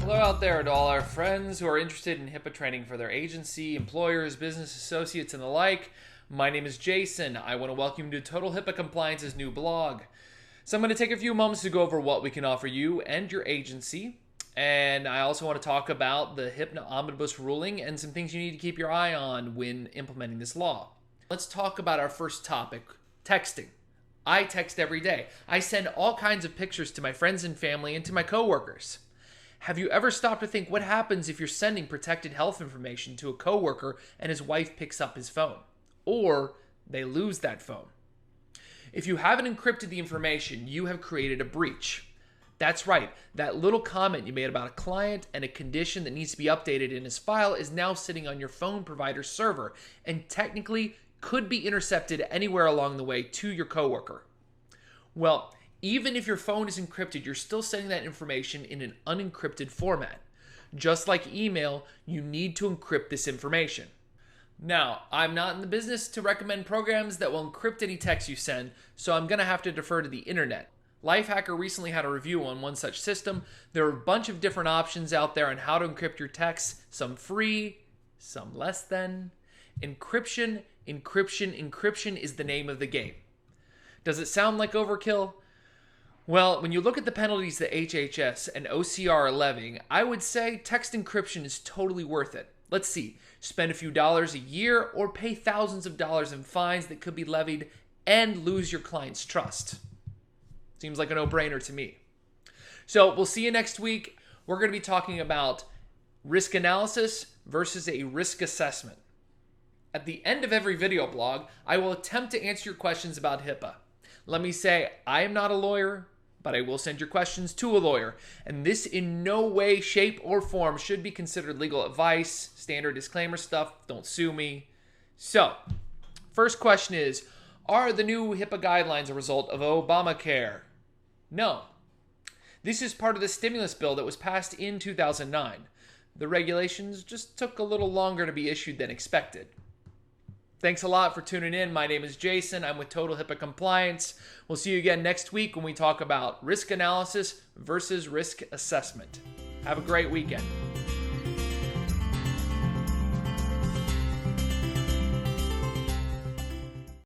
Hello out there to all our friends who are interested in HIPAA training for their agency, employers, business associates, and the like. My name is Jason. I want to welcome you to Total HIPAA Compliance's new blog. So I'm going to take a few moments to go over what we can offer you and your agency. And I also want to talk about the HIPAA Omnibus ruling and some things you need to keep your eye on when implementing this law. Let's talk about our first topic, texting. I text every day. I send all kinds of pictures to my friends and family and to my coworkers. Have you ever stopped to think what happens if you're sending protected health information to a coworker and his wife picks up his phone? Or they lose that phone? If you haven't encrypted the information, you have created a breach. That's right, that little comment you made about a client and a condition that needs to be updated in his file is now sitting on your phone provider's server and technically could be intercepted anywhere along the way to your coworker. Well, even if your phone is encrypted, you're still sending that information in an unencrypted format. Just like email, you need to encrypt this information. Now, I'm not in the business to recommend programs that will encrypt any text you send, so I'm going to have to defer to the internet. Lifehacker recently had a review on one such system. There are a bunch of different options out there on how to encrypt your texts, some free, some less than. Encryption is the name of the game. Does it sound like overkill? Well, when you look at the penalties that HHS and OCR are levying, I would say text encryption is totally worth it. Let's see, spend a few dollars a year or pay thousands of dollars in fines that could be levied and lose your client's trust. Seems like a no-brainer to me. So we'll see you next week. We're going to be talking about risk analysis versus a risk assessment. At the end of every video blog, I will attempt to answer your questions about HIPAA. Let me say, I am not a lawyer, but I will send your questions to a lawyer. And this in no way, shape, or form should be considered legal advice, standard disclaimer stuff, don't sue me. So, first question is, are the new HIPAA guidelines a result of Obamacare? No. This is part of the stimulus bill that was passed in 2009. The regulations just took a little longer to be issued than expected. Thanks a lot for tuning in. My name is Jason. I'm with Total HIPAA Compliance. We'll see you again next week when we talk about risk analysis versus risk assessment. Have a great weekend.